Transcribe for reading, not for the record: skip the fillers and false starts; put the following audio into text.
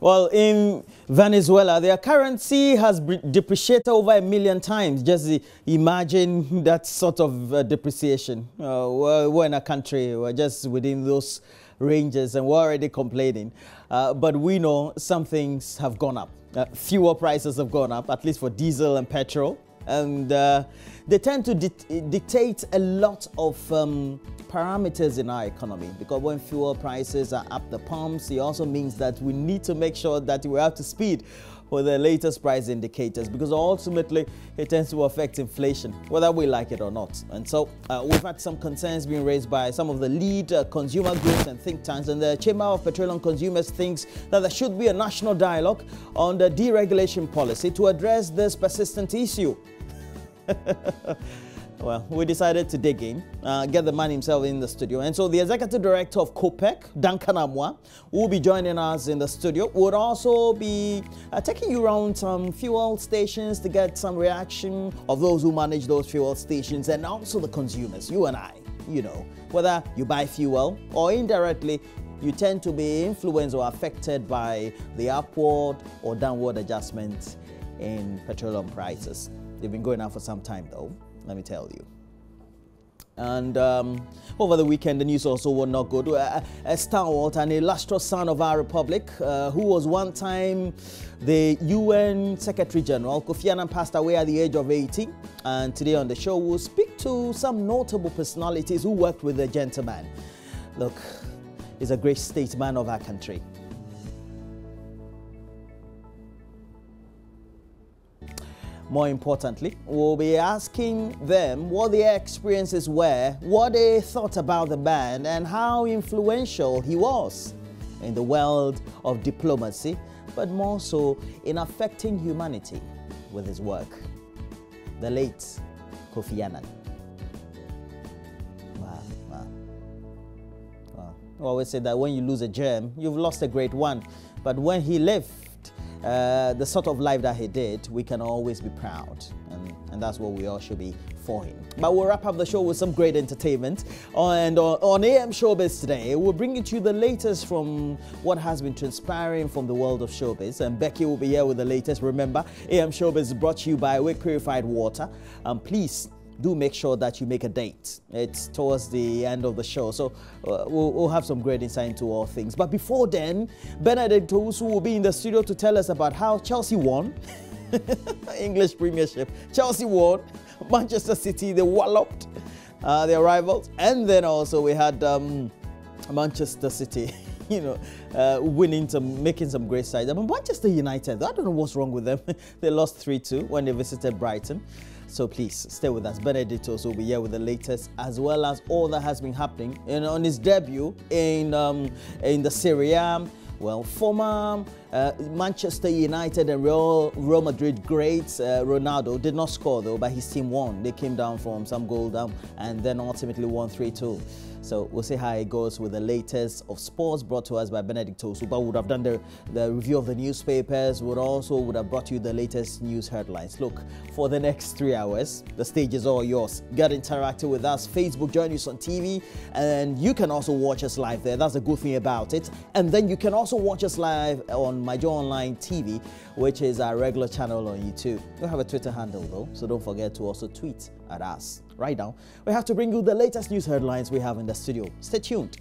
Well, in Venezuela, their currency has depreciated over 1 million times. Just imagine that sort of depreciation. We're in a country, we're just within those ranges and we're already complaining. But we know some things have gone up. Fuel prices have gone up, at least for diesel and petrol. And they tend to dictate a lot of parameters in our economy, because when fuel prices are up the pumps, it also means that we need to make sure that we're up to speed with the latest price indicators, because ultimately it tends to affect inflation, whether we like it or not. And so we've had some concerns being raised by some of the lead consumer groups and think tanks, and the Chamber of Petroleum Consumers thinks that there should be a national dialogue on the deregulation policy to address this persistent issue. Well, we decided to dig in, get the man himself in the studio. And so the Executive Director of COPEC, Duncan Amwa, will be joining us in the studio. We'll also be taking you around some fuel stations to get some reaction of those who manage those fuel stations, and also the consumers, you and I. You know, whether you buy fuel or indirectly, you tend to be influenced or affected by the upward or downward adjustment in petroleum prices. They've been going on for some time though, let me tell you. And over the weekend, the news also was not good. A stalwart and illustrious son of our republic, who was one time the UN Secretary General, Kofi Annan, passed away at the age of 80. And today on the show, we'll speak to some notable personalities who worked with the gentleman. Look, he's a great statesman of our country. More importantly, we'll be asking them what their experiences were, what they thought about the man, and how influential he was in the world of diplomacy, but more so in affecting humanity with his work. The late Kofi Annan. Wow. I always say that when you lose a gem, you've lost a great one. But when he lived the sort of life that he did, we can always be proud, and that's what we all should be for him. But we'll wrap up the show with some great entertainment, and on AM Showbiz today, we'll bring you to the latest from what has been transpiring from the world of showbiz, and Becky will be here with the latest. Remember, AM Showbiz is brought to you by Wake Purified Water, and please do make sure that you make a date. It's towards the end of the show, so we'll have some great insight into all things. But before then, Benedict Owusu will be in the studio to tell us about how Chelsea won. English Premiership. Chelsea won. Manchester City, they walloped their rivals. And then also we had Manchester City, making some great sides. I mean, Manchester United, I don't know what's wrong with them. They lost 3-2 when they visited Brighton. So please stay with us. Benedict also will be here with the latest, as well as all that has been happening. And on his debut in the Serie A, well, former Manchester United and Real Madrid greats Ronaldo did not score though, but his team won. They came down from some goal down and then ultimately won 3-2. So we'll see how it goes with the latest of sports, brought to us by Benedict Owusu. But we would have done the review of the newspapers. We would have brought you the latest news headlines. Look, for the next 3 hours, the stage is all yours. Get interactive with us. Facebook, JoyNews on TV, and you can also watch us live there. That's the good thing about it. And then you can also watch us live on My Joy Online TV, which is our regular channel on YouTube. We have a Twitter handle though, so don't forget to also tweet at us. Right now, we have to bring you the latest news headlines we have in the studio. Stay tuned.